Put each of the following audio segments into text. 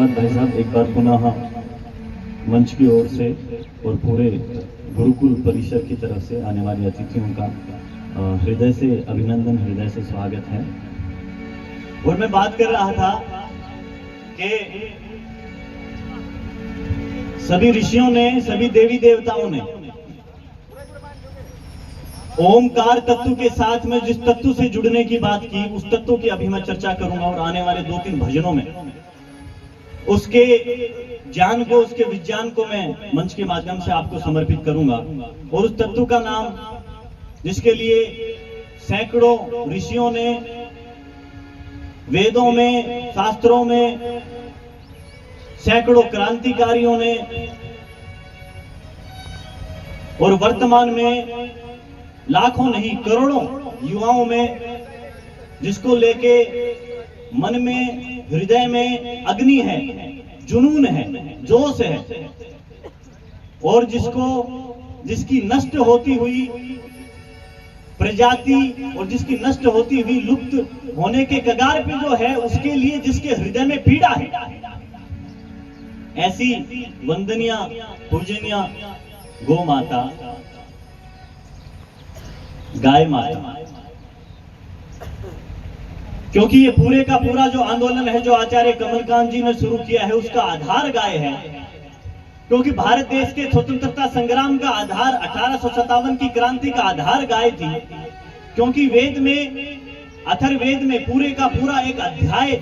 धन्यवाद भाई साहब, एक बार पुनः मंच की ओर से और पूरे गुरुकुल परिसर की तरफ से आने वाले अतिथियों का हृदय से अभिनंदन, हृदय से स्वागत है। और मैं बात कर रहा था कि सभी ऋषियों ने, सभी देवी देवताओं ने ओमकार तत्व के साथ में जिस तत्व से जुड़ने की बात की, उस तत्व की अभी मैं चर्चा करूंगा और आने वाले 2-3 भजनों में उसके ज्ञान को, उसके विज्ञान को मैं मंच के माध्यम से आपको समर्पित करूंगा। और उस तत्व का नाम जिसके लिए सैकड़ों ऋषियों ने वेदों में, शास्त्रों में, सैकड़ों क्रांतिकारियों ने और वर्तमान में लाखों नहीं करोड़ों युवाओं में जिसको लेके मन में, हृदय में अग्नि है, जुनून है, जोश है, और जिसकी नष्ट होती हुई प्रजाति और जिसकी नष्ट होती हुई लुप्त होने के कगार पे जो है, उसके लिए जिसके हृदय में पीड़ा है, ऐसी वंदनीय पूजनीय गौ माता, गाय माता। क्योंकि ये पूरे का पूरा जो आंदोलन है, जो आचार्य कमलकांत जी ने शुरू किया है, उसका आधार गाय है। क्योंकि भारत देश के स्वतंत्रता संग्राम का आधार 1857 की क्रांति का आधार गाय थी। क्योंकि वेद में, अथर्ववेद में पूरे का पूरा एक अध्याय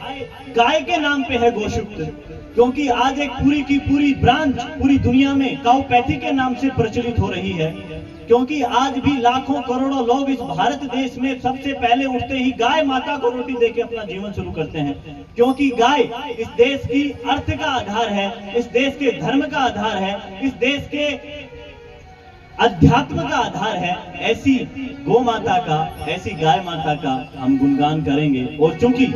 गाय के नाम पे है, गोसूक्त। क्योंकि आज एक पूरी की पूरी ब्रांच पूरी दुनिया में काउपैथी के नाम से प्रचलित हो रही है। क्योंकि आज भी लाखों करोड़ों लोग इस भारत देश में सबसे पहले उठते ही गाय माता को रोटी देके अपना जीवन शुरू करते हैं। क्योंकि गाय इस देश की अर्थ का आधार है, इस देश के धर्म का आधार है, इस देश के अध्यात्म का आधार है। ऐसी गौ माता का, ऐसी गाय माता का हम गुणगान करेंगे। और चूंकि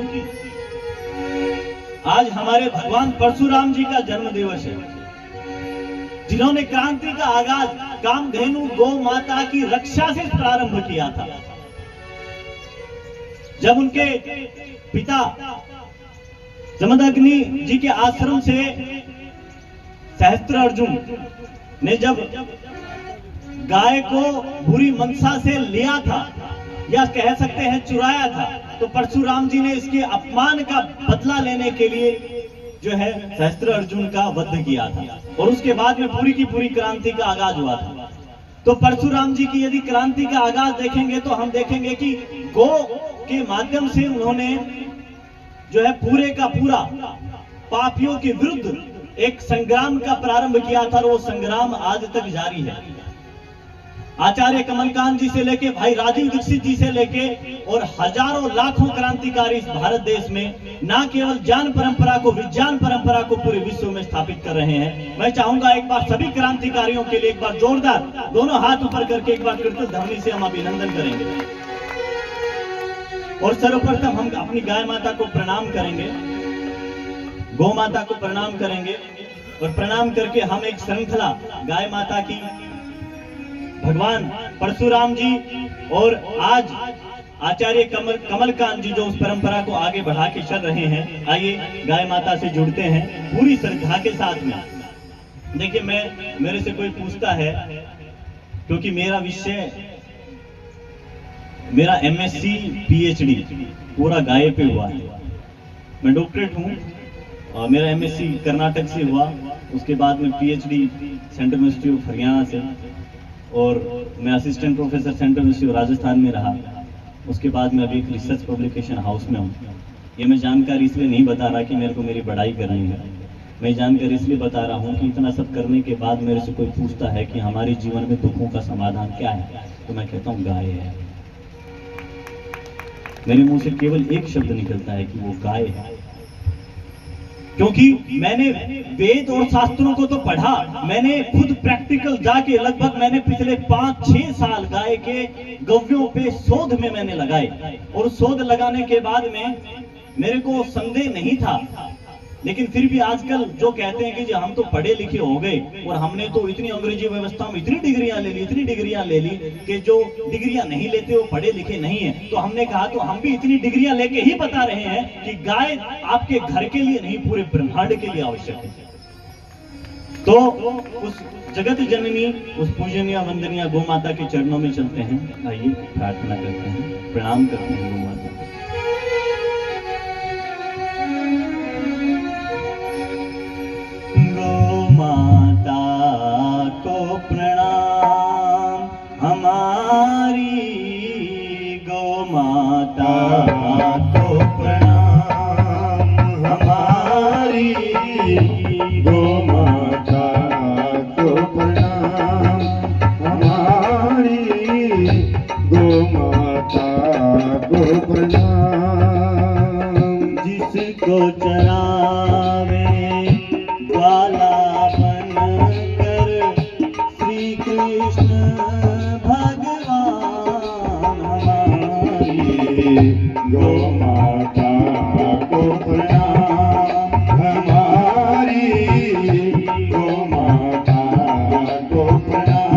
आज हमारे भगवान परशुराम जी का जन्म दिवस है, जिन्होंने क्रांति का आगाज कामधेनु गौ माता की रक्षा से प्रारंभ किया था। जब उनके पिता जमदग्नि जी के आश्रम से सहस्त्रार्जुन ने जब गाय को बुरी मनसा से लिया था, या कह सकते हैं चुराया था, तो परशुराम जी ने इसके अपमान का बदला लेने के लिए जो है सहस्त्रार्जुन का वध किया था। और उसके बाद में पूरी की पूरी क्रांति का आगाज हुआ था। तो परशुराम जी की यदि क्रांति का आगाज देखेंगे तो हम देखेंगे कि गौ के माध्यम से उन्होंने जो है पूरे का पूरा पापियों के विरुद्ध एक संग्राम का प्रारंभ किया था, और वो संग्राम आज तक जारी है। आचार्य कमलकांत जी से लेके भाई राजीव दीक्षित जी से लेके और हजारों लाखों क्रांतिकारी इस भारत देश में ना केवल ज्ञान परंपरा को, विज्ञान परंपरा को पूरे विश्व में स्थापित कर रहे हैं। मैं चाहूंगा एक बार सभी क्रांतिकारियों के लिए एक बार जोरदार दोनों हाथ ऊपर करके एक बार कीर्तन ध्वनि से हम अभिनंदन करेंगे। और सर्वप्रथम हम अपनी गाय माता को प्रणाम करेंगे, गौ माता को प्रणाम करेंगे, और प्रणाम करके हम एक श्रृंखला गाय माता की, भगवान परशुराम जी और आज आचार्य कमलकांत जी जो उस परंपरा को आगे बढ़ा के चल रहे हैं, आइए गाय माता से जुड़ते हैं पूरी श्रद्धा के साथ में। देखिए, मेरे से कोई पूछता है, क्योंकि मेरा विषय, मेरा MSc PhD पूरा गाय पे हुआ है। मैं डॉक्टरेट हूँ, मेरा MSc कर्नाटक से हुआ, उसके बाद में PhD central university of Haryana से, और मैं assistant professor central university of Rajasthan में रहा। उसके बाद में अभी एक रिसर्च पब्लिकेशन हाउस में हूँ। ये मैं जानकारी इसलिए नहीं बता रहा कि मेरे को मेरी पढ़ाई करनी है, मैं जानकारी इसलिए बता रहा हूँ कि इतना सब करने के बाद मेरे से कोई पूछता है कि हमारे जीवन में दुखों का समाधान क्या है, तो मैं कहता हूँ गाय है। मेरे मुंह से केवल एक शब्द निकलता है कि वो गाय है। क्योंकि मैंने वेद और शास्त्रों को तो पढ़ा, मैंने खुद प्रैक्टिकल जाके लगभग मैंने पिछले 5-6 साल गाय के गव्यों पे शोध में मैंने लगाए। और शोध लगाने के बाद में मेरे को संदेह नहीं था लेकिन फिर भी आजकल जो कहते हैं कि जी हम तो पढ़े लिखे हो गए और हमने तो इतनी अंग्रेजी व्यवस्था में इतनी डिग्रियां ले ली कि जो डिग्रियां नहीं लेते वो पढ़े लिखे नहीं है। तो हमने कहा तो हम भी इतनी डिग्रियां लेके ही बता रहे हैं कि गाय आपके घर के लिए नहीं, पूरे ब्रह्मांड के लिए आवश्यक है। तो उस जगत जननी, उस पूजनीय वंदनीय गौ माता के चरणों में चलते हैं। आइए प्रार्थना करते हैं, प्रणाम करते हैं गौ माता। गौ माता को प्रणाम, हमारी गौ माता को प्रणाम, हमारी गौ माता को प्रणाम, हमारी गौ माता को प्रणाम। जिसको चरावे ग्वाला बनकर श्री कृष्ण भगवान, हमारी गौ माता को प्रणाम, हमारी गौ माता को प्रणाम।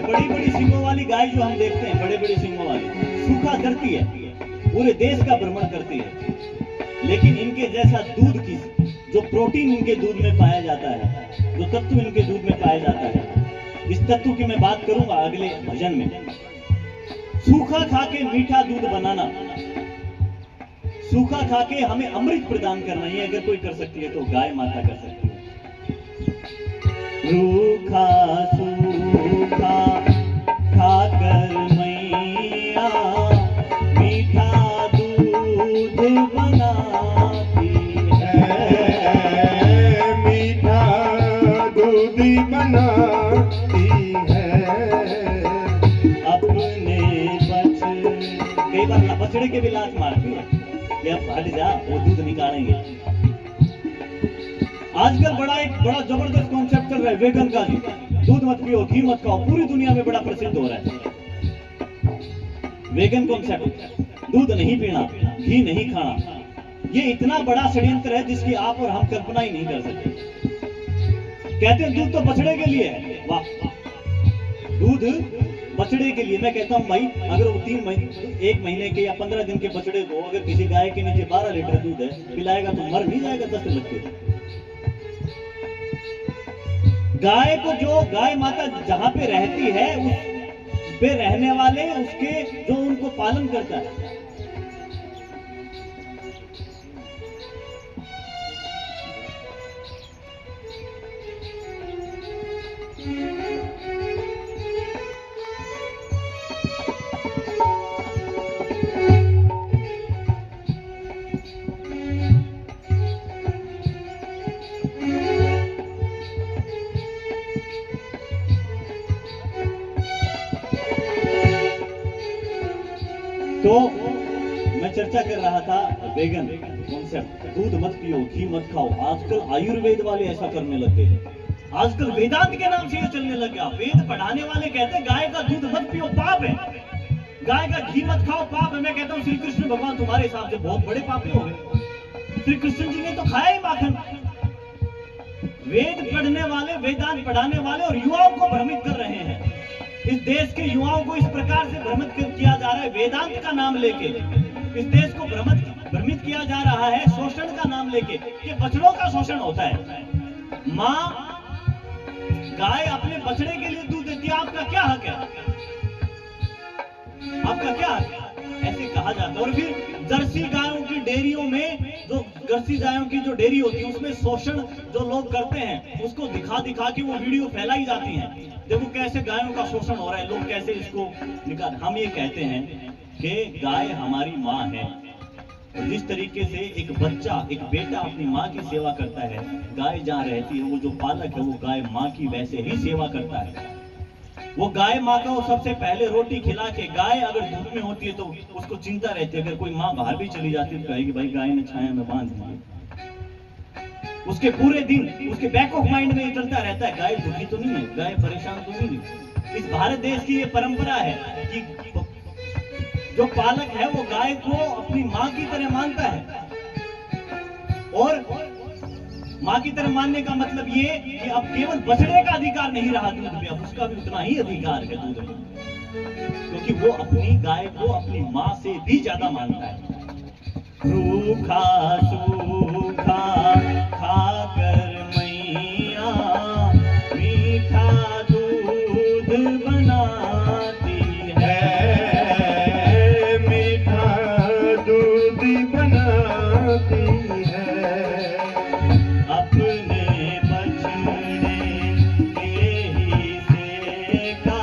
बड़ी बड़ी सींगों वाली गाय जो हम देखते हैं, बड़े बड़े सींगों वाली, सूखा करती है, पूरे देश का भ्रमण करती है, लेकिन इनके जैसा दूध की, जो प्रोटीन इनके दूध में पाया जाता है, जो तत्व इनके दूध में पाया जाता है, इस तत्व की मैं बात करूंगा अगले भजन में। सूखा खा के मीठा दूध बनाना, सूखा खा के हमें अमृत प्रदान करना, ये अगर कोई कर सकती है तो गाय माता कर सकती है। रूखा सूखा खाकर मैया मीठा दूध बनाती है, मीठा दूध बनाती है। अपने कई बार बछड़े के भी लात मारती है कि अब हट जा, वो दूध निकालेंगे। आजकल एक बड़ा जबरदस्त कॉन्सेप्ट चल रहा है वेगन का जी, दूध मत पियो, घी मत खाओ, पूरी दुनिया में बड़ा प्रसिद्ध हो रहा है वेगन कॉन्सेप्ट। दूध नहीं पीना, घी नहीं खाना, ये इतना बड़ा षड्यंत्र है जिसकी आप और हम कल्पना ही नहीं कर सकते। कहते हैं दूध तो बछड़े के लिए है, वाह, दूध बछड़े के लिए। मैं कहता हूं भाई, अगर वो 1 महीने के या 15 दिन के बछड़े को अगर किसी गाय के नीचे 12 लीटर दूध है पिलाएगा तो मर नहीं जाएगा 10 लग के। गाय को, जो गाय माता जहां पे रहती है उस पे रहने वाले उसके जो उनको पालन करता है, तो मैं चर्चा कर रहा था वेगन कॉन्सेप्ट, दूध मत पियो, घी मत खाओ। आजकल आयुर्वेद वाले ऐसा करने लग गए, आजकल वेदांत के नाम से ये चलने लग गया। वेद पढ़ाने वाले कहते हैं गाय का दूध मत पियो, पाप है, गाय का घी मत खाओ, पाप है। मैं कहता हूँ श्री कृष्ण भगवान तुम्हारे हिसाब से बहुत बड़े पापी हो गए, श्री कृष्ण जी ने तो खाया ही माखन। वेद पढ़ने वाले, वेदांत पढ़ाने वाले और युवाओं को भ्रमित कर रहे हैं। इस देश के युवाओं को इस प्रकार से भ्रमित किया जा रहा है, वेदांत का नाम लेके इस देश को भ्रमित किया जा रहा है, शोषण का नाम लेके, कि बछड़ों का शोषण होता है। माँ गाय अपने बछड़े के लिए दूध देती है, आपका क्या हक है, आपका क्या हक है, ऐसे कहा जाता है। और फिर जर्सी गायों की डेयरियों में, जो जर्सी गायों की जो डेयरी होती है उसमें शोषण जो लोग करते हैं उसको दिखा दिखा के वो वीडियो फैलाई जाती हैं, देखो कैसे गायों का शोषण हो रहा है, लोग कैसे इसको निकाल। हम ये कहते हैं कि गाय हमारी माँ है, और जिस तरीके से एक बच्चा, एक बेटा अपनी माँ की सेवा करता है, गाय जहाँ रहती है वो जो पालक है वो गाय माँ की वैसे ही सेवा करता है। वो गाय माँ को सबसे पहले रोटी खिला के, गाय अगर धूप में होती है तो उसको चिंता रहती है, अगर कोई माँ बाहर भी चली जाती है तो कहेगी भाई गाय ने छाया में बांध दिया। उसके पूरे दिन उसके बैक ऑफ माइंड में ये चलता रहता है गाय दुखी तो नहीं है, गाय परेशान तो नहीं है। इस भारत देश की ये परंपरा है कि जो पालक है वो गाय को अपनी माँ की तरह मानता है। और माँ की तरह मानने का मतलब ये कि अब केवल बछड़े का अधिकार नहीं रहा दूध में, अब उसका भी उतना ही अधिकार है दूध में, क्योंकि वो अपनी गाय को अपनी माँ से भी ज्यादा मानता है। रूखा सूखा खाकर मैया मीठा दूध बनाती है, मीठा दूध बनाती है, अपने बछड़े के हिस्से का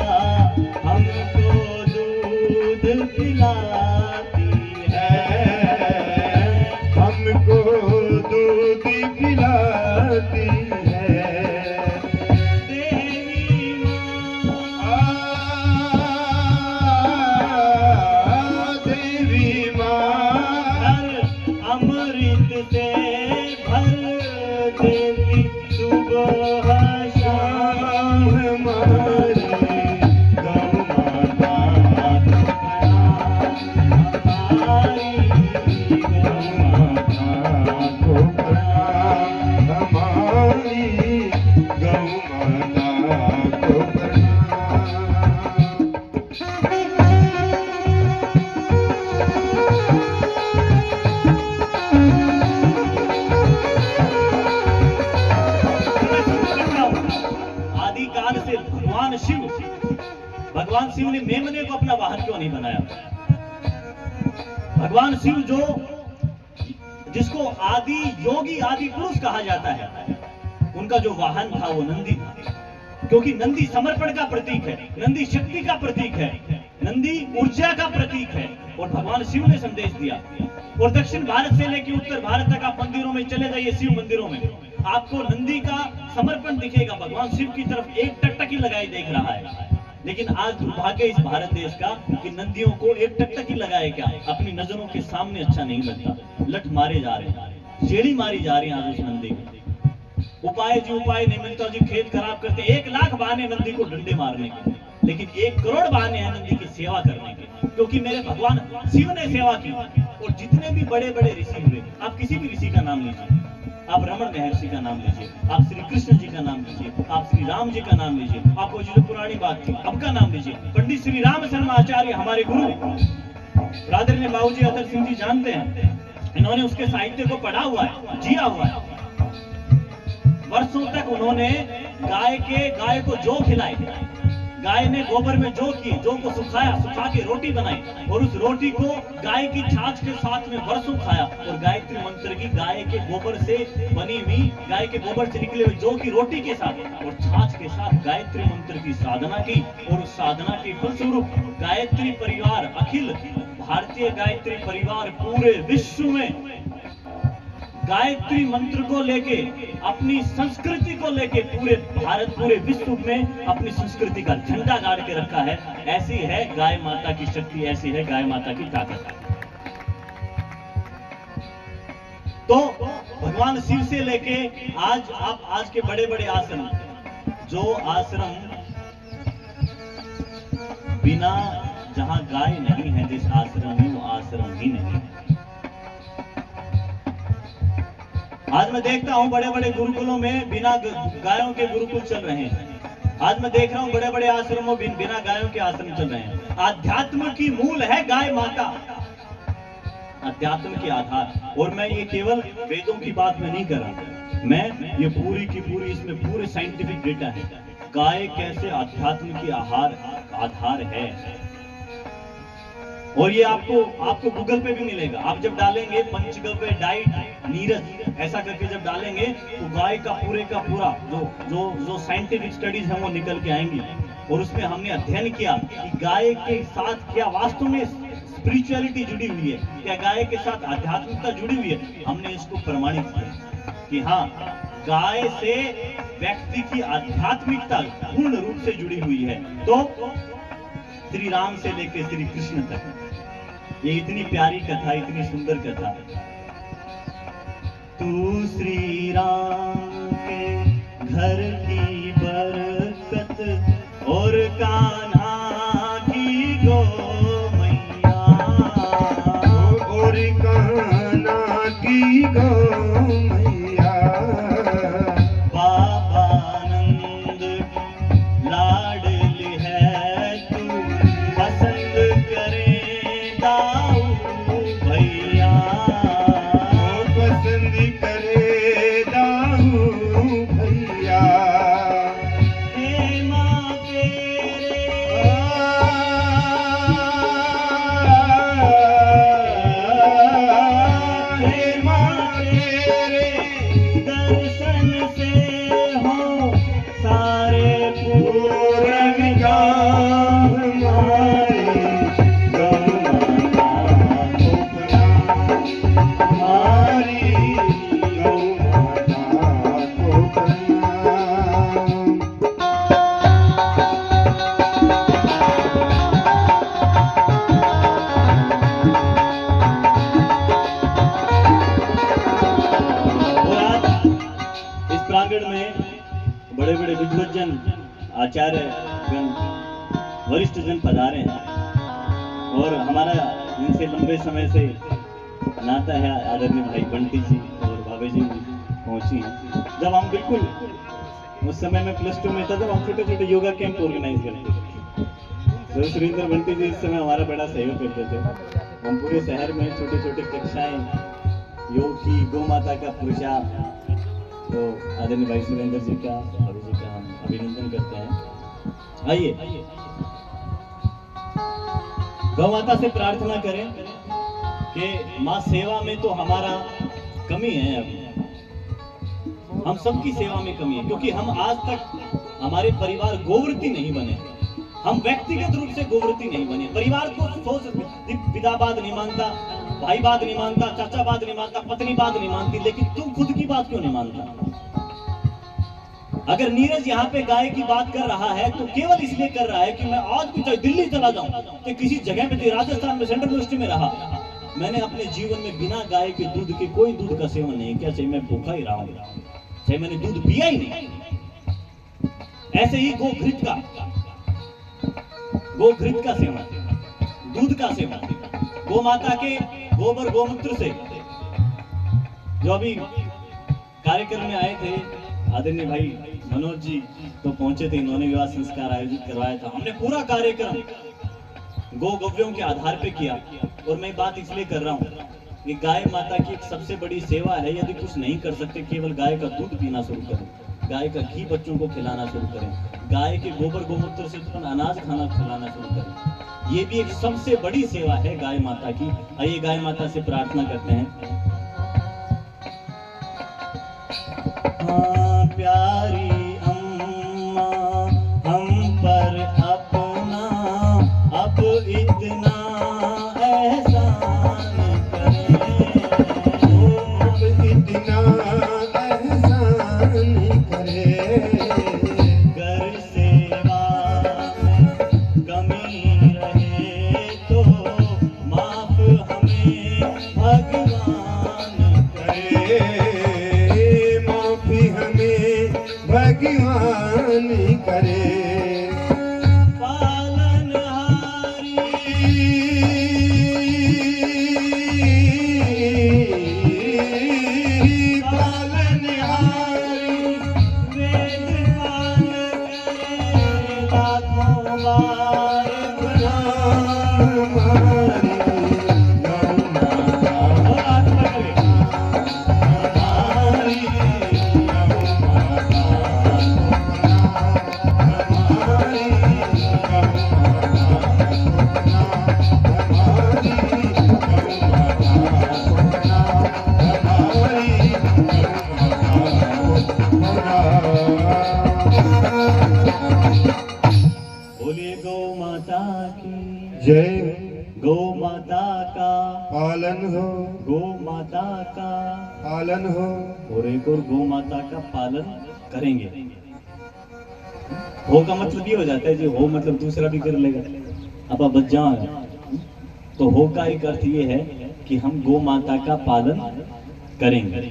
हमको दूध पिलाती है, हमको दूध पिलाती है। देवी माँ, देवी माँ अमृत से भर देती सुबह शाम हमारी गौ माता हमारी को प्रणाम, हमारी गौ माता को प्रणाम। आदिकाल से भगवान शिव ने मेमने को अपना वाहन क्यों नहीं बनाया? भगवान शिव जिसको आदि योगी आदि पुरुष कहा जाता है, उनका जो वाहन था वो नंदी था, क्योंकि नंदी समर्पण का प्रतीक है, नंदी शक्ति का प्रतीक है, नंदी ऊर्जा का प्रतीक है। और भगवान शिव ने संदेश दिया। और दक्षिण भारत से लेकर उत्तर भारत तक आप मंदिरों में चले जाइए, शिव मंदिरों में आपको नंदी का समर्पण दिखेगा। भगवान शिव की तरफ एक टकटकी लगाई देख रहा है। लेकिन आज दुर्भाग्य इस भारत देश का कि नंदियों को एक टकटकी लगाए क्या, अपनी नजरों के सामने अच्छा नहीं लगता, लठ मारे जा रहे हैं, जेड़ी मारी जा रही है आज उस नंदी को। उपाय नहीं मिलता जी, खेत खराब करते। 1 लाख बहाने नंदी को डंडे मारने के, लेकिन 1 करोड़ बहाने हैं नंदी की सेवा करने के, क्योंकि मेरे भगवान शिव ने सेवा की। और जितने भी बड़े बड़े ऋषि हुए, आप किसी भी ऋषि का नाम लीजिए, आप रमण महर्षि का नाम लीजिए, आप श्री कृष्ण जी का नाम लीजिए, आप श्री राम जी का नाम लीजिए, आपको जो पुरानी बात थी अब का नाम लीजिए, पंडित श्री राम शर्मा आचार्य हमारे गुरु आदरणीय बाबूजी अतर सिंह जी जानते हैं, इन्होंने उसके साहित्य को पढ़ा हुआ है, जिया हुआ है। वर्षों तक उन्होंने गाय को जौ खिलाई, गाय ने गोबर में जौ की, जौ को सुखा के रोटी बनाई और उस रोटी को गाय की छाछ के साथ में वर्षों खाया। और गायत्री मंत्र की गाय के गोबर से बनी हुई, गाय के गोबर से निकले हुए जौ की रोटी के साथ और छाछ के साथ गायत्री मंत्र की साधना की। और उस साधना के फलस्वरूप गायत्री परिवार, अखिल भारतीय गायत्री परिवार पूरे विश्व में गायत्री मंत्र को लेके, अपनी संस्कृति को लेके पूरे भारत, पूरे विश्व में अपनी संस्कृति का झंडा गाड़ के रखा है। ऐसी है गाय माता की शक्ति, ऐसी है गाय माता की ताकत। तो भगवान शिव से लेके आज के बड़े बड़े आश्रम, जो आश्रम बिना, जहां गाय नहीं है जिस आश्रम में, वो आश्रम ही नहीं है। आज मैं देखता हूं बड़े बड़े गुरुकुलों में बिना गायों के गुरुकुल चल रहे हैं। आज मैं देख रहा हूं बड़े बड़े आश्रमों में बिना गायों के आश्रम चल रहे हैं। आध्यात्म की मूल है गाय माता, अध्यात्म के आधार। और मैं ये केवल वेदों की बात में नहीं कर रहा, मैं ये पूरी की पूरी, इसमें पूरे साइंटिफिक डेटा है। गाय कैसे अध्यात्म की आधार है। और ये आपको गूगल पे भी मिलेगा। आप जब डालेंगे पंचगव्य डाइट नीरज ऐसा करके जब डालेंगे तो गाय का पूरा जो साइंटिफिक स्टडीज हैं वो निकल के आएंगी। और उसमें हमने अध्ययन किया कि गाय के साथ क्या वास्तव में स्पिरिचुअलिटी जुड़ी हुई है, क्या गाय के साथ आध्यात्मिकता जुड़ी हुई है। हमने इसको प्रमाणित किया कि हाँ, गाय से व्यक्ति की आध्यात्मिकता पूर्ण रूप से जुड़ी हुई है। तो श्री राम से लेकर श्री कृष्ण तक ये इतनी प्यारी कथा, इतनी सुंदर कथा। तू श्री राम के घर की बरकत और कान्हा की गो मैया, और कान्हा की गो मैया, बाबा नंद लाडली है तू, पसंद करे दाऊ भैया, पसंद करे दाऊ भैया। हे माँ तेरे हे माँ तेरे दर्शन से हो सारे पूरन काम हमारे, गौ माता को प्रणाम, हमारी गौ माता को प्रणाम। और आज इस प्रांगण में बड़े बड़े विद्वज्जन, आचार्य गण, वरिष्ठ जन पधारे हैं और हमारा इनसे लंबे समय से नाता है। आदरणीय भाई बंटी जी और भाभी जी पहुंची हैं। जब हम बिल्कुल उस समय में +2 में था, जब हम छोटे छोटे योगा कैंप ऑर्गेनाइज करते थे, तो सुरेंद्र बंटी जी इस समय हमारा बड़ा सहयोग करते थे। हम पूरे शहर में छोटे छोटे कक्षाएं योग की, गौ माता का पुरुषार्थ, तो आदरणीय भाई सुरेंद्र जी का, भाभी जी का हम अभिनंदन करते हैं। आइए गौ माता से प्रार्थना करें कि माँ सेवा में तो हमारा कमी है, अभी हम सबकी सेवा में कमी है, क्योंकि हम आज तक हमारे परिवार गोव्रती नहीं बने, हम व्यक्तिगत रूप से गोव्रती नहीं बने। परिवार को सोच पिता बात नहीं मानता, भाई बात नहीं मानता, चाचा बात नहीं मानता, पत्नी बात नहीं मानती, लेकिन तुम खुद की बात क्यों नहीं मानता? अगर नीरज यहाँ पे गाय की बात कर रहा है तो केवल इसलिए कर रहा है कि मैं आज भी चाहे दिल्ली चला जाऊं, तो किसी जगह पे, राजस्थान में सेंट्रल यूनिवर्सिटी में रहा, मैंने अपने जीवन में बिना गाय के दूध के कोई दूध का सेवन नहीं किया, चाहे मैं भूखा ही रहा हूं, चाहे मैंने दूध पिया ही नहीं। ऐसे ही गोघृत का सेवन, दूध का सेवन, गौ माता के गोबर गोमूत्र से। जो अभी कार्यक्रम में आए थे आदरणीय भाई मनोज जी तो पहुंचे थे, इन्होंने विवाह संस्कार आयोजित करवाया था। हमने पूरा कार्यक्रम गौ गव्यों के आधार पे किया। और मैं बात इसलिए कर रहा हूँ कि गाय माता की एक सबसे बड़ी सेवा है, यदि कुछ नहीं कर सकते केवल गाय का दूध पीना शुरू करें, गाय का घी बच्चों को खिलाना शुरू करें, गाय के गोबर गोमूत्र से उत्पन्न अनाज खाना खिलाना शुरू करें। ये भी एक सबसे बड़ी सेवा है गाय माता की। आइए गाय माता से प्रार्थना करते हैं। हाँ, प्यारी अम्मा हम पर अपना अब इतना एहसान करें, अब इतना एहसान करे, घर सेवा में कमी रहे तो माफ हमें भगवान करे, माफी हमें भगवान करे। बोलिए गौ माता की जय। गौ माता का पालन हो, गौ माता का पालन हो। और एक और गौ माता का पालन करेंगे। हो का मतलब ये हो जाता है जी, हो मतलब दूसरा भी कर लेगा, अब बच जाओ। तो हो का एक अर्थ ये है कि हम गौ माता का पालन करेंगे।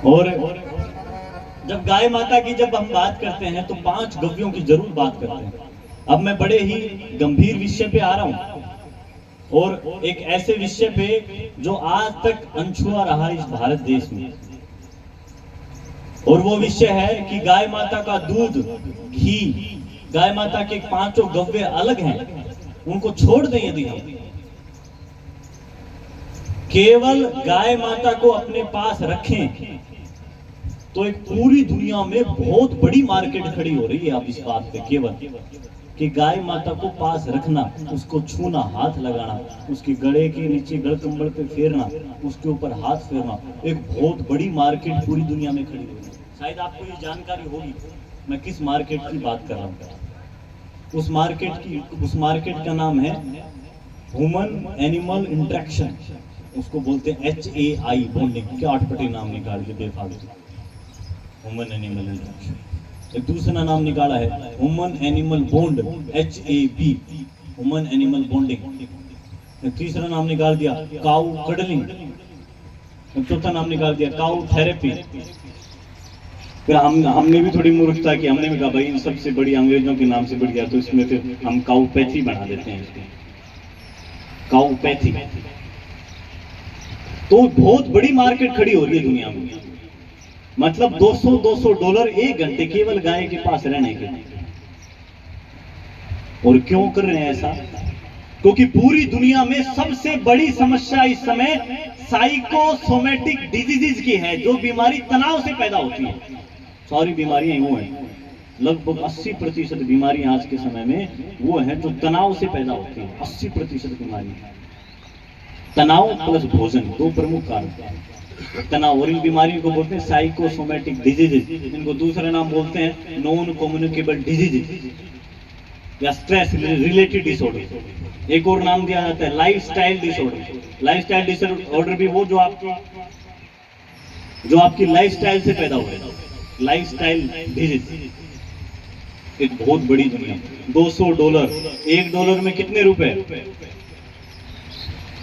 और जब गाय माता की जब हम बात करते हैं तो 5 गव्यों की जरूर बात करते हैं। अब मैं बड़े ही गंभीर विषय पे आ रहा हूं, और एक ऐसे विषय पे जो आज तक अनछुआ रहा इस भारत देश में, और वो विषय है कि गाय माता का दूध, घी, गाय माता के 5 गव्य अलग हैं, उनको छोड़ दें यदि हम केवल गाय माता को अपने पास रखें तो एक पूरी दुनिया में बहुत बड़ी मार्केट खड़ी हो रही है। आप इस बात पे केवल कि गाय माता को पास रखना, उसको छूना, हाथ लगाना, उसके गले के नीचे गल कंबल पे फेरना, उसके ऊपर हाथ फेरना, एक बहुत बड़ी मार्केट पूरी दुनिया में खड़ी हो रही है। शायद आपको ये जानकारी होगी मैं किस मार्केट की बात कर रहा हूँ। उस मार्केट का नाम है ह्यूमन एनिमल इंटरेक्शन, उसको बोलते हैं HAI बॉन्डिंग। क्या अटपटे नाम निकाल के बेफालतू, ह्यूमन एनिमल इंटरेक्शन। एक दूसरा नाम निकाला है human animal bond, HAB, human animal bonding. एक तीसरा नाम निकाल दिया काउ कडलिंग। एक चौथा नाम निकाल दिया काउ थेरेपी। फिर हमने भी थोड़ी मूर्खता की, हमने भी कहा भाई इन सबसे बड़ी अंग्रेजों के नाम से बढ़िया तो इसमें फिर हम काउपैथी बना देते हैं इसको, काउपैथी। तो बहुत बड़ी मार्केट खड़ी हो रही है दुनिया में, मतलब $200 1 घंटे केवल गाय के पास रहने के। और क्यों कर रहे हैं ऐसा? क्योंकि पूरी दुनिया में सबसे बड़ी समस्या इस समय साइकोसोमेटिक डिजीजेज की है, जो बीमारी तनाव से पैदा होती है। सारी बीमारियां वो हैं, लगभग 80% बीमारियां आज के समय में वो हैं जो तनाव से पैदा होती हैं। 80% बीमारियां तनाव प्लस भोजन, 2 प्रमुख कारण तनाव। और इन बीमारियों को बोलते हैं साइकोसोमेटिक डिजीजेज। इनको दूसरा नाम बोलते हैं नॉन कम्युनिकेबल डिजीजेज या स्ट्रेस रिलेटेड डिसऑर्डर। एक और नाम दिया जाता है लाइफस्टाइल डिसऑर्डर। लाइफस्टाइल डिसऑर्डर भी वो जो आपकी लाइफस्टाइल से पैदा हुए, लाइफस्टाइल डिजीज। एक बहुत बड़ी दुनिया। $200, $1 में कितने रुपए?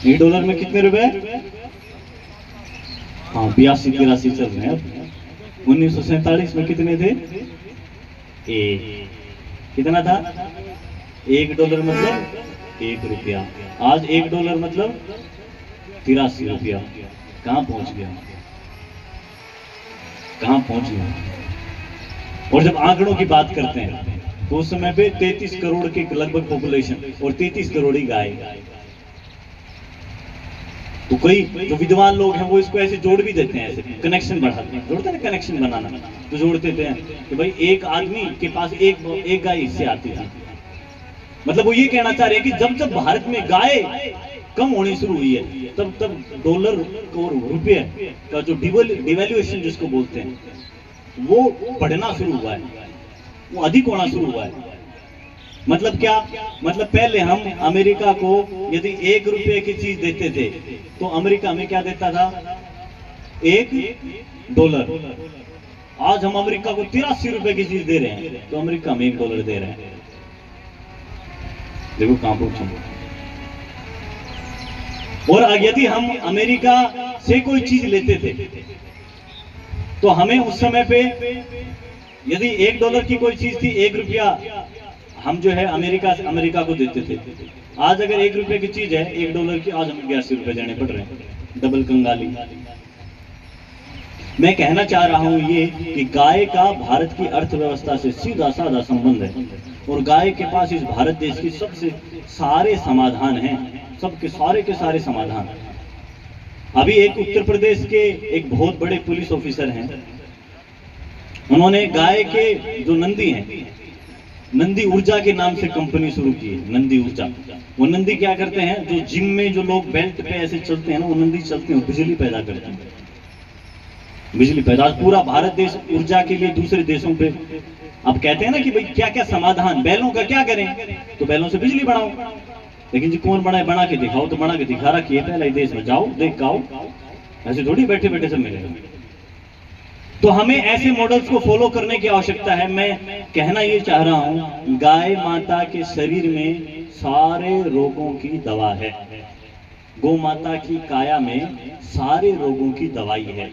$1 में कितने रुपए? हाँ 82-83 चल रहे हैं। 1947 में कितने थे? कितना था? $1 मतलब ₹1। आज $1 मतलब ₹83। कहां पहुंच गया, कहां पहुंच गया? और जब आंकड़ों की बात करते हैं तो उस समय पे 33 करोड़ के लगभग पॉपुलेशन और 33 करोड़ ही गाय। तो कोई जो विद्वान लोग हैं वो इसको ऐसे जोड़ भी देते हैं, ऐसे कनेक्शन बढ़ाते हैं, जोड़ते हैं कनेक्शन बनाना, तो जोड़ देते हैं कि भाई एक आदमी के पास एक गाय इससे आती है। मतलब वो ये कहना चाह रहे हैं कि जब भारत में गाय कम होनी शुरू हुई है तब डॉलर और रुपये का जो डिवैल्यूएशन जिसको बोलते हैं वो बढ़ना शुरू हुआ है, वो अधिक होना शुरू हुआ है। मतलब क्या? मतलब पहले हम अमेरिका को यदि ₹1 की चीज देते थे तो अमेरिका हमें क्या देता था? $1। आज हम अमेरिका को ₹83 की चीज दे रहे हैं तो अमेरिका हमें $1 दे रहे हैं। देखो कहां पहुंचे। और यदि हम अमेरिका से कोई चीज लेते थे तो हमें उस समय पे यदि $1 की कोई चीज थी, ₹1 हम जो है अमेरिका को देते थे। आज अगर ₹1 की चीज है $1 की, आज हमें ₹82 देने पड़ रहे हैं। डबल कंगाली। मैं कहना चाह रहा हूं ये कि गाय का भारत की अर्थव्यवस्था से सीधा साधा संबंध है, और गाय के पास इस भारत देश की सबसे सारे समाधान हैं, सबके सारे के सारे समाधान। अभी एक उत्तर प्रदेश के एक बहुत बड़े पुलिस ऑफिसर हैं, उन्होंने गाय के जो नंदी हैं, नंदी ऊर्जा के नाम से कंपनी शुरू की है, नंदी ऊर्जा। वो नंदी क्या करते हैं? जो जिम में जो लोग बेल्ट पे ऐसे चलते हैं ना, वो नंदी चलते हैं, बिजली पैदा करते हैं, बिजली पैदा। पूरा भारत देश ऊर्जा के लिए दूसरे देशों पे, अब कहते हैं ना कि भाई क्या क्या समाधान, बैलों का क्या करें? तो बैलों से बिजली बनाओ। लेकिन जी कौन बना के दिखाओ, तो बना के दिखा रहा कि ये पहले देश में जाओ, देख गाओ, ऐसे थोड़ी बैठे बैठे सब मिलेगा। तो हमें ऐसे मॉडल्स को फॉलो करने की आवश्यकता है। मैं कहना ये चाह रहा हूं, गाय माता के शरीर में सारे रोगों की दवा है, गौ माता की काया में सारे रोगों की दवाई है।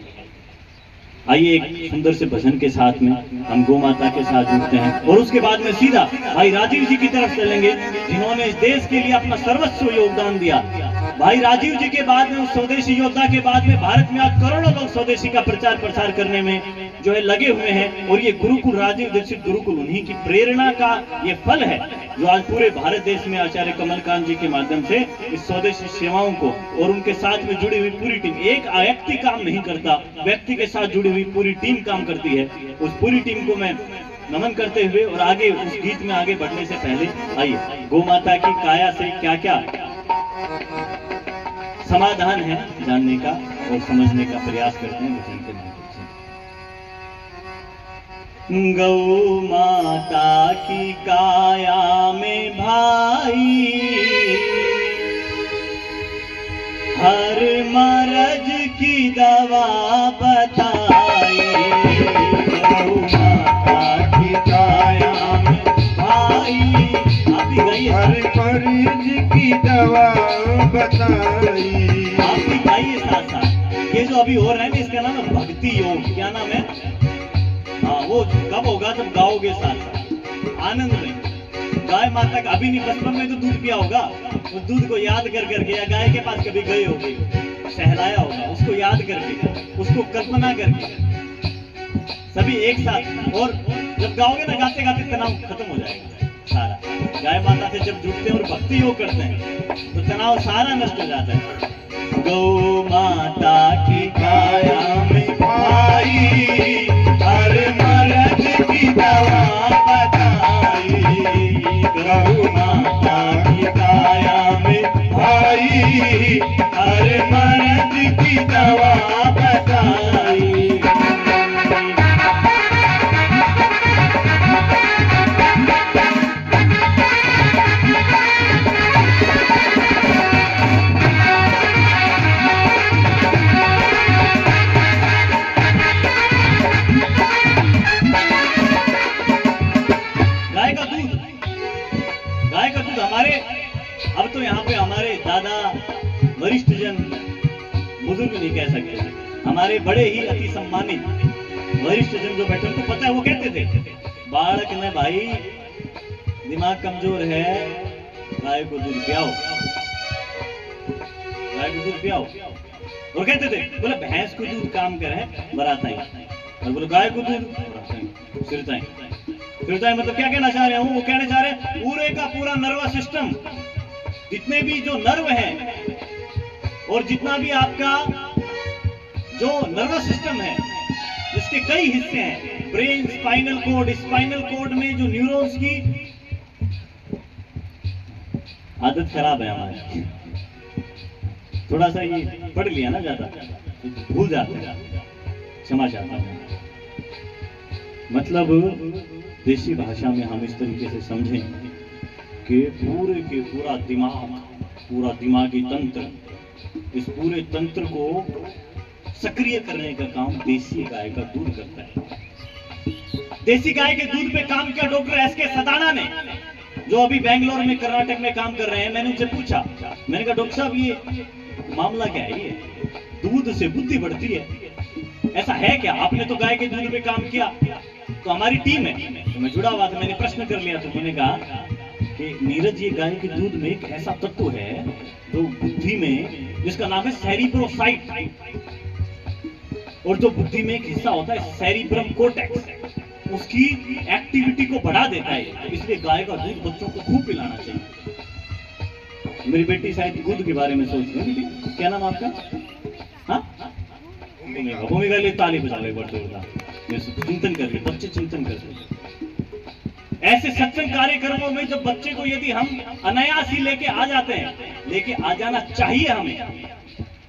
आइए एक सुंदर से भजन के साथ में हम गौ माता के साथ जुड़ते हैं और उसके बाद में सीधा भाई राजीव जी की तरफ चलेंगे, जिन्होंने इस देश के लिए अपना सर्वस्व योगदान दिया। भाई राजीव जी के बाद में, उस स्वदेशी योद्धा के बाद में भारत में आज करोड़ों लोग स्वदेशी का प्रचार प्रसार करने में जो है लगे हुए हैं। और ये गुरुकुल, राजीव दीक्षित गुरुकुल, उन्हीं की प्रेरणा का ये फल है जो आज पूरे भारत देश में आचार्य कमलकांत जी के माध्यम से इस स्वदेशी सेवाओं को और उनके साथ में जुड़ी हुई पूरी टीम, एक व्यक्ति काम नहीं करता, व्यक्ति के साथ जुड़ी हुई पूरी टीम काम करती है। उस पूरी टीम को मैं नमन करते हुए और आगे उस गीत में आगे बढ़ने से पहले आइए गौ माता की काया से क्या क्या समाधान है जानने का और समझने का प्रयास करते हैं वचन के माध्यम से। गौ माता की काया में भाई हर मरज की दवा बताई। गौ माता की काया में भाई, आप ही गाइए, हर मरीज की दवा बताई। आप भी गाइए साथ साथ। ये जो अभी हो रहा है ना, इसका नाम है भक्ति योग। क्या नाम है? हाँ, वो कब होगा जब गाओगे साथ साथ आनंद में। गाय माता का अभी नहीं, बचपन में तो दूध पिया होगा, उस दूध को याद कर करके, या गाय के पास कभी गए होगे, सहलाया होगा, उसको याद करके, उसको कल्पना करके सभी एक साथ। और जब गाओगे ना, गाते गाते तनाव खत्म हो जाएगा सारा। गाय माता से जब जुड़ते हैं और भक्ति योग करते हैं तो तनाव सारा नष्ट हो जाता है। गौ माता की काया में भाई हर मरज की दवा बताई। गौ माता की काया में भाई हर मरज की दवा बताई। अब तो यहाँ पे हमारे दादा, वरिष्ठ जन, बुजुर्ग नहीं कह सकते, हमारे बड़े ही अति सम्मानित वरिष्ठ जन जो बैठे उनको पता है, वो कहते थे बालक में भाई दिमाग कमजोर है, गाय को दूध पियाओ, गाय को दूध पियाओ। और कहते थे, बोले भैंस को दूध काम करे बराता ही, और बोले गाय को दूध सिरताई। सिरताई मतलब क्या कहना चाह रहे हैं? वो कहना चाह रहे हैं पूरे का पूरा नर्वस सिस्टम, जितने भी जो नर्व हैं और जितना भी आपका जो नर्वस सिस्टम है, जिसके कई हिस्से हैं, ब्रेन, स्पाइनल कोड में जो न्यूरॉन्स की आदत खराब है हमारी, थोड़ा सा ये पढ़ लिया ना ज्यादा तो भूल जाते हैं, क्षमा चाहता हूं। मतलब देसी भाषा में हम इस तरीके से समझें कि पूरे के पूरा दिमाग, पूरा दिमागी तंत्र, इस पूरे तंत्र को सक्रिय करने का काम देसी गाय का दूध करता है। देसी गाय के दूध पे काम किया डॉक्टर एस.के. सदाना ने, जो अभी बेंगलोर में, कर्नाटक में काम कर रहे हैं। मैंने उनसे पूछा, मैंने कहा डॉक्टर साहब ये मामला क्या है, ये दूध से बुद्धि बढ़ती है, ऐसा है क्या? आपने तो गाय के दूध पे काम किया, तो हमारी टीम है, तो मैं जुड़ा हुआ था, मैंने प्रश्न कर लिया। तो मैंने कहा कि नीरज, ये गाय के दूध में एक ऐसा तत्व है जो बुद्धि में, जिसका नाम है सेरिब्रोसाइट, और जो बुद्धि में एक हिस्सा होता है सेरिब्रम कोर्टेक्स, उसकी एक्टिविटी को बढ़ा देता है। तो इसलिए गाय का दूध बच्चों को खूब पिलाना चाहिए। मेरी बेटी शायद दूध के बारे में सोच रही है। क्या नाम आपका? हाँ, भूमिका लिए ताली बजा रहे, बड़ा जोरदार चिंतन कर रहे, बच्चे चिंतन कर रहे। ऐसे सत्संग कार्यक्रमों में जब बच्चे को यदि हम अनायास ही लेके आ जाते हैं, लेके आ जाना चाहिए हमें,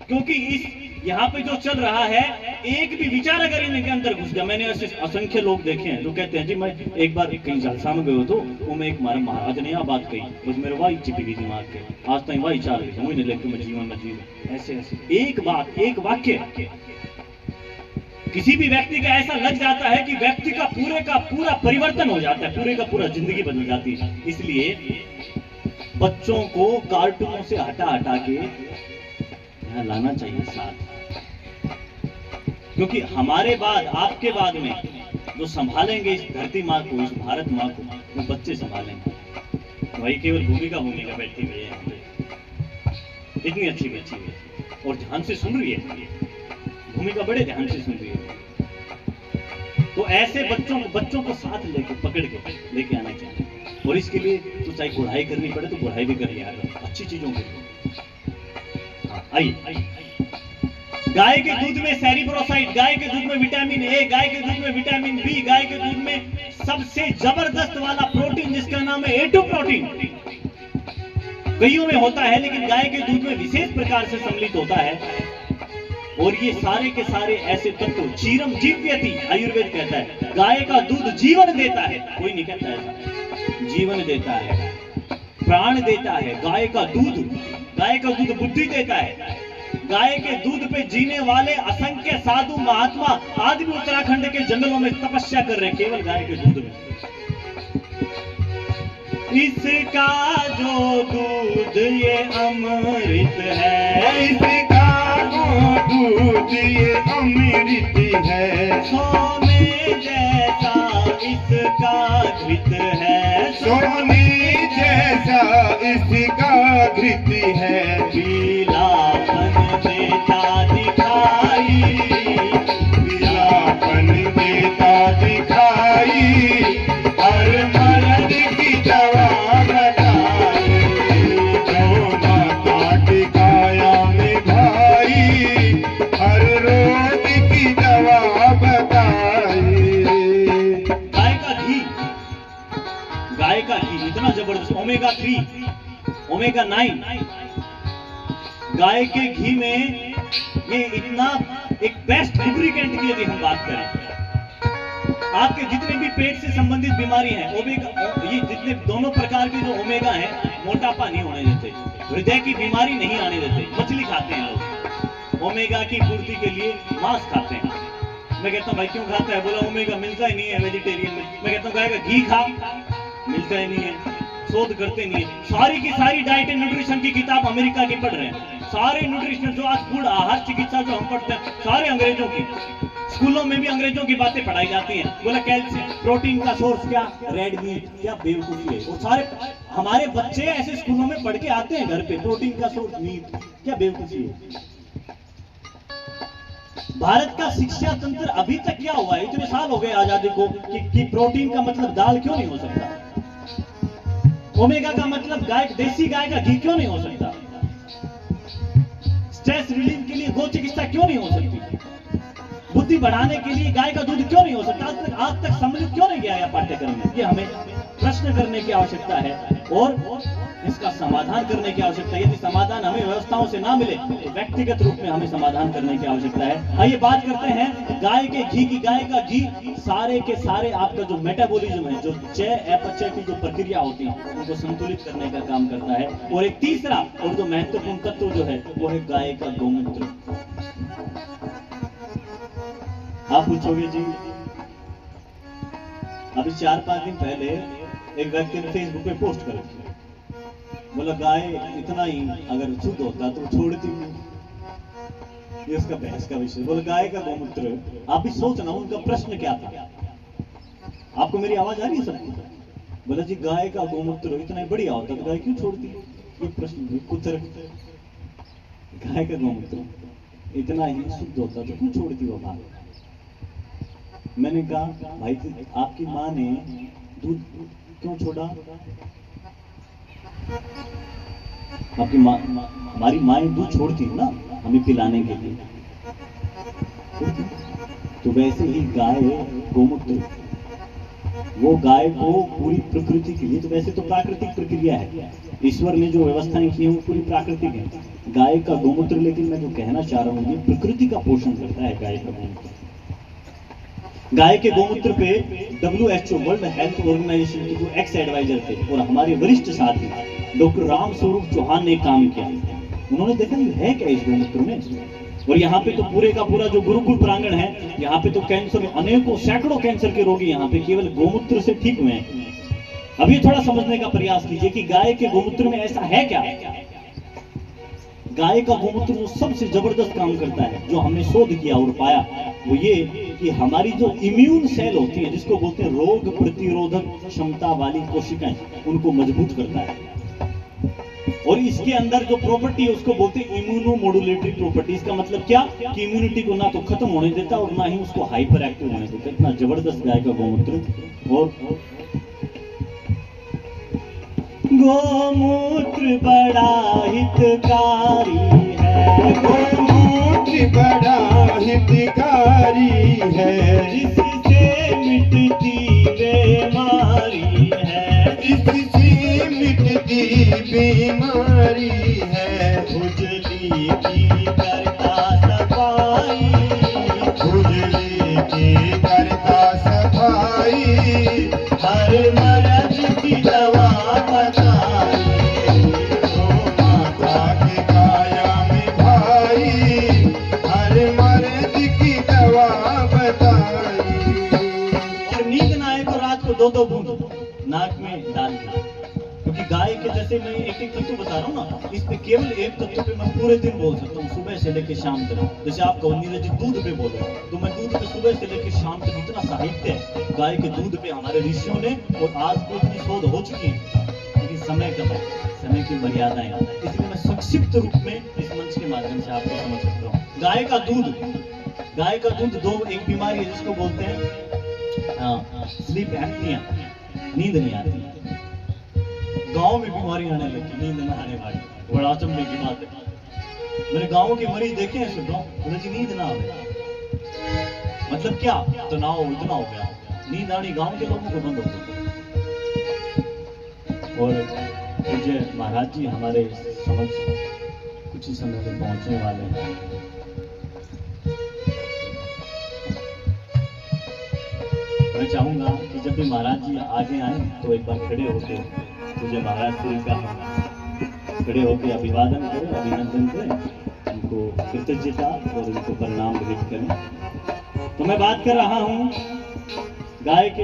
क्योंकि इस यहाँ पे जो चल रहा है, एक भी विचार अगर इनके अंदर घुस गया, मैंने ऐसे असंख्य लोग देखे हैं जो कहते हैं जी मैं एक बार कहीं जलसा में गयो तो वो में एक मारा महाराज ने यह बात कही, बस मेरे वाई चिपी गई दिमाग के, आज तक वाई चाल गई, मुझे लेके मैं जीवन में जी ऐसे ऐसे एक बात, एक वाक्य किसी भी व्यक्ति का ऐसा लग जाता है कि व्यक्ति का पूरा परिवर्तन हो जाता है, पूरे का पूरा जिंदगी बदल जाती है। इसलिए बच्चों को कार्टूनों से हटा के यहाँ लाना चाहिए साथ, क्योंकि हमारे बाद, आपके बाद में जो संभालेंगे इस धरती माँ को, इस भारत माँ को, वो बच्चे संभालेंगे। वही केवल भूमिका बैठी हुई है यहाँ पे, इतनी अच्छी बच्ची है और ध्यान से सुन रही है, भूमिका बड़े ध्यान से सुन रही है। तो ऐसे बच्चों को साथ लेके पकड़ के लेके आना चाहिए, और इसके लिए तो चाहे गुड़ाई करनी पड़े तो गुड़ाई भी कर लिया अच्छी चीजों के। आइए, गाय के दूध में सेरिब्रोसाइट, गाय के दूध में विटामिन ए, गाय के दूध में विटामिन बी, गाय के दूध में सबसे जबरदस्त वाला प्रोटीन जिसका नाम है A2 प्रोटीन, कईयों में होता है लेकिन गाय के दूध में विशेष प्रकार से सम्मिलित होता है। और ये सारे के सारे ऐसे तत्व, चीरम जीव्यति आयुर्वेद कहता है, गाय का दूध जीवन देता है, कोई नहीं कहता ऐसा, जीवन देता है, प्राण देता है। गाय का दूध बुद्धि देता है। गाय के दूध पे जीने वाले असंख्य साधु महात्मा आज भी उत्तराखंड के जंगलों में तपस्या कर रहे हैं, केवल गाय के दूध में। इसका जो दूध ये अमृत है, इसका दूध ये अमृत है, सोने जैसा इसका घृत है, सोने जैसा इसका घृत है, पीलापन देता दिखाई, पीलापन देता दिखाई, हर मर्द की दवा बताई, जो माता की काया में भाई, हर रोग की दवा बताई। गाय का घी इतना जबरदस्त, ओमेगा 3, ओमेगा 9, गाय के घी में ये इतना एक बेस्ट लुब्रिकेंट की यदि हम बात करें, आपके जितने भी पेट से संबंधित बीमारी हैं, ओमेगा, ये जितने दोनों प्रकार के जो ओमेगा हैं, मोटापा नहीं होने देते, हृदय की बीमारी नहीं आने देते। मछली खाते हैं लोग, ओमेगा की पूर्ति के लिए मांस खाते हैं। मैं कहता हूँ भाई क्यों खाता है, बोला ओमेगा मिलता ही नहीं है वेजिटेरियन में। मैं कहता हूँ गाय का घी खा, मिलता ही नहीं है, शोध करते नहीं है। सारी की सारी डाइट एंड न्यूट्रिशन की किताब अमेरिका की पढ़ रहे हैं, सारे न्यूट्रिशन जो आज फूड आहार चिकित्सा जो हम पढ़ते हैं, सारे अंग्रेजों की, स्कूलों में भी अंग्रेजों की बातें पढ़ाई जाती हैं। बोला कैल्शियम, प्रोटीन का सोर्स क्या, रेड मीट, क्या बेवकूफी है। और सारे हमारे बच्चे ऐसे स्कूलों में पढ़ के आते हैं घर पे, प्रोटीन का सोर्स मीट, क्या बेवकूफी है। भारत का शिक्षा तंत्र अभी तक क्या हुआ है, इतने साल हो गए आजादी को, कि प्रोटीन का मतलब दाल क्यों नहीं हो सकता, ओमेगा का मतलब गाय, देसी गाय का घी क्यों नहीं हो सकता, स्ट्रेस रिलीफ के लिए गौ चिकित्सा क्यों नहीं हो सकती, बुद्धि बढ़ाने के लिए गाय का दूध क्यों नहीं हो सकता, आज तक सम्मिलित क्यों नहीं किया है पाठ्यक्रम में। ये हमें प्रश्न करने की आवश्यकता है और इसका समाधान करने की आवश्यकता है। यदि समाधान हमें व्यवस्थाओं से ना मिले तो व्यक्तिगत रूप में हमें समाधान करने की आवश्यकता है। आइए बात करते हैं गाय के घी की। गाय का घी सारे के सारे आपका जो मेटाबॉलिज्म है, जो चय अपचय की जो प्रक्रिया होती है, उनको संतुलित करने का काम करता है। और एक तीसरा और जो महत्वपूर्ण तत्व जो है वो है गाय का गौमूत्र। आप पूछोगे जी, अभी 4-5 दिन पहले एक व्यक्ति ने फेसबुक पे पोस्ट कर रखी, बोला गाय इतना ही अगर शुद्ध होता तो छोड़ती नहीं। ये उसका बहस का विषय। बोला गाय का गौमूत्र, आप भी सोचना उनका प्रश्न क्या था। आपको मेरी आवाज आ रही है सबको? बोला जी गाय का गौमूत्र इतना ही बढ़िया होता तो गाय क्यों छोड़ती। ये प्रश्न उत्तर, गाय का गौमूत्र इतना ही शुद्ध होता तो क्यों छोड़ती वो भाग। मैंने कहा भाई आपकी माँ ने दूध क्यों छोड़ा, आपकी माँ, हमारी माँ दूध छोड़ती है ना हमें पिलाने के लिए, तो वैसे ही गाय गौमूत्र वो गाय को पूरी प्रकृति के लिए, तो वैसे तो प्राकृतिक प्रक्रिया है, ईश्वर ने जो व्यवस्थाएं की हैं वो पूरी प्राकृतिक है। गाय का गोमूत्र, लेकिन मैं जो कहना चाह रहा हूँ ये प्रकृति का पोषण करता है गाय का गोमूत्र। गाय के गोमूत्र पे WHO वर्ल्ड हेल्थ ऑर्गेनाइजेशन के जो एक्स एडवाइजर थे और हमारे वरिष्ठ साथी डॉक्टर राम स्वरूप चौहान ने काम किया। उन्होंने देखा ये है क्या इस गोमूत्र में, और यहाँ पे तो पूरे का पूरा जो गुरुकुल प्रांगण है, यहाँ पे तो कैंसर, अनेकों सैकड़ों कैंसर के रोगी यहाँ पे केवल गोमूत्र से ठीक हुए हैं। अब ये थोड़ा समझने का प्रयास कीजिए कि गाय के गोमूत्र में ऐसा है क्या। गाय का गोमूत्र जो सबसे जबरदस्त काम करता है, जो हमने शोध किया और पाया, वो ये कि हमारी जो इम्यून सेल होती है, जिसको बोलते हैं रोग प्रतिरोधक क्षमता वाली कोशिकाएं, उनको मजबूत करता है। और इसके अंदर जो प्रॉपर्टी है उसको बोलते हैं इम्यूनोमोडुलेटरी प्रॉपर्टी। इसका मतलब क्या कि इम्यूनिटी को ना तो खत्म होने देता और ना ही उसको हाइपर एक्टिव होने देता। इतना जबरदस्त गाय का गोमूत्र। और गोमूत्र बड़ा हितकारी है, गोमूत्र बड़ा हितकारी है, जिससे मिटती बीमारी है, जिससे मिटती बीमारी है, खुजली की करता सफाई, खुजली की करता सफाई, हर मर्ज की दवा बताई, तो माता के काया में भाई, हर मर्ज की दवा बताई। और नींद ना आए तो रात को 2-2 बूंद नाक में डालना, क्योंकि गाय के जैसे मैं एक तत्व बता रहा हूँ ना, इस पे केवल एक तत्व पे मैं पूरे दिन बोल सकता हूँ, सुबह से लेकर शाम तक। जैसे आप नीरज जी दूध पे बोल रहे हो, तो मैं दूध पे सुबह से लेकर शाम तक इतना साहित्य है गाय के दूध पे हमारे ऋषियों ने, और आज तो इतनी शोध हो चुकी है, लेकिन समय कम है, समय की मर्यादाएं, इसलिए मैं संक्षिप्त रूप में इस मंच के माध्यम से आपको समझ सकता हूँ। गाय का दूध दो, एक बीमारी है जिसको बोलते हैं स्लीप एप्निया, नींद नहीं आती। गांव में बीमारी आने लगी, नींद न आने वाली, बड़ा अचंभे की बात है। मैंने गांव के मरीज देखे हैं, सुन रहा हूं, जी नींद ना आवे, मतलब क्या, तनाव इतना हो गया, नींद आनी गांव के लोगों को बंद हो गई। और मुझे महाराज जी हमारे समक्ष कुछ ही समय में पहुंचने वाले हैं। मैं चाहूंगा कि जब भी महाराज जी आगे आए तो एक बार खड़े होकर मुझे महाराज श्री का खड़े होकर अभिवादन करें, अभिनंदन करें, उनको कृतज्ञता और उनको प्रणाम भेंट करें। तो मैं बात कर रहा हूं गाय के